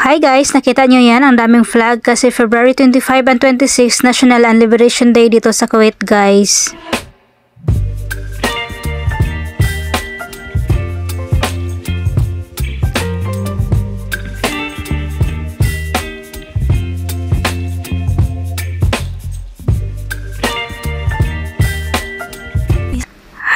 Hi guys, nakita nyo yan, ang daming flag kasi February 25 and 26 National and Liberation Day dito sa Kuwait guys.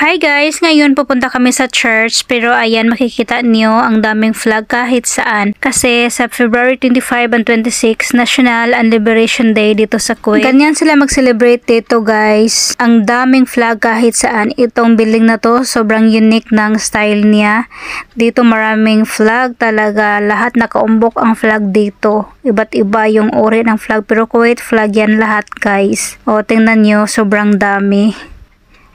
Hi guys, ngayon pupunta kami sa church pero ayan makikita niyo ang daming flag kahit saan kasi sa February 25 and 26 National and Liberation Day dito sa Kuwait. Ganyan sila mag-celebrate dito guys. Ang daming flag kahit saan. Itong building na to sobrang unique ng style niya. Dito maraming flag talaga. Lahat nakaumbok ang flag dito. Iba't iba yung uri ng flag pero Kuwait flag yan lahat guys. O tingnan niyo sobrang dami.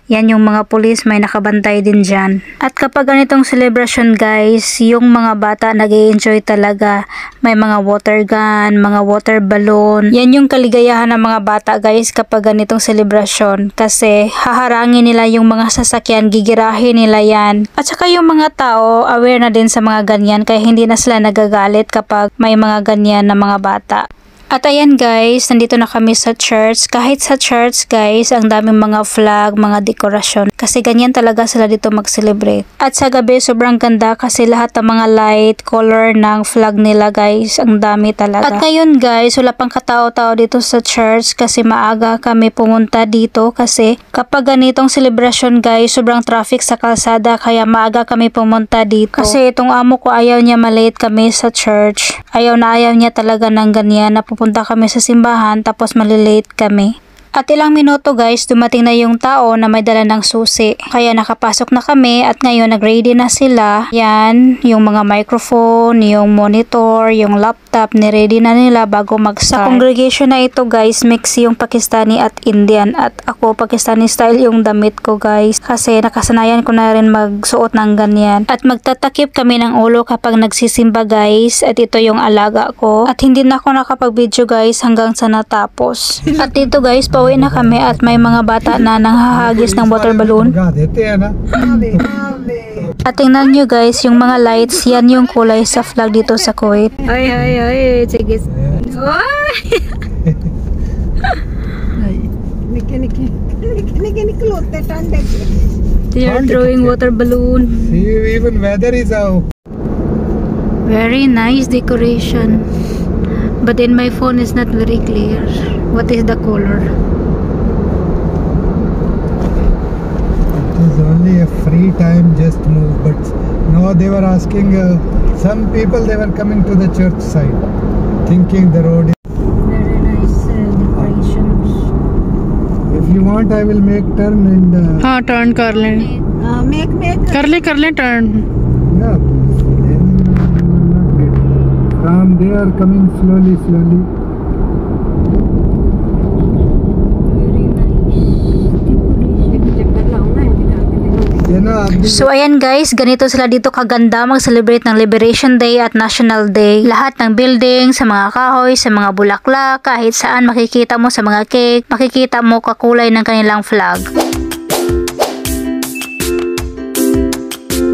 Yan yung mga pulis, may nakabantay din dyan. At kapag ganitong celebration guys, yung mga bata nag-i-enjoy talaga. May mga water gun, mga water balloon. Yan yung kaligayahan ng mga bata guys kapag ganitong celebration. Kasi haharangin nila yung mga sasakyan, gigirahin nila yan. At saka yung mga tao, aware na din sa mga ganyan. Kaya hindi na sila nagagalit kapag may mga ganyan na mga bata. At ayan guys, nandito na kami sa church. Kahit sa church guys, ang daming mga flag, mga dekorasyon. Kasi ganyan talaga sila dito mag-celebrate. At sa gabi, sobrang ganda kasi lahat ng mga light, color ng flag nila guys. Ang dami talaga. At ngayon guys, wala pang katao-tao dito sa church kasi maaga kami pumunta dito. Kasi kapag ganitong celebration guys, sobrang traffic sa kalsada. Kaya maaga kami pumunta dito. Kasi itong amo ko ayaw niya malate kami sa church. Ayaw niya talaga ng ganyan na punta kami sa simbahan tapos malilate kami. At ilang minuto guys, dumating na yung tao na may dala ng susi. Kaya nakapasok na kami at ngayon nag-ready na sila. Yan, yung mga microphone, yung monitor, yung laptop, ni-ready na nila bago mag-start. Sa congregation na ito guys, mix yung Pakistani at Indian. At ako, Pakistani style yung damit ko guys. Kasi nakasanayan ko na rin magsuot ng ganyan. At magtatakip kami ng ulo kapag nagsisimba guys. At ito yung alaga ko. At hindi na ako nakapag-video guys hanggang sa natapos. At dito guys, pauwi na kami at may mga bata na nanghahagis ng water balloon. At tingnan nyo guys, yung mga lights, yan yung kulay sa flag dito sa Kuwait. Ay, sige. They are throwing water balloon. Even weather is out. Very nice decoration. But in my phone is not very clear. What is the color? It is only a free time, just move. But now they were asking, some people they were coming to the church side, thinking the road is Very nice decorations. If you want, I will make turn and. हाँ turn कर लें कर ले turn. Yeah. From they are coming slowly. So ayan guys, ganito sila dito kaganda mag-celebrate ng Liberation Day at National Day. Lahat ng building, sa mga kahoy, sa mga bulaklak, kahit saan makikita mo sa mga cake, makikita mo kakulay ng kanilang flag.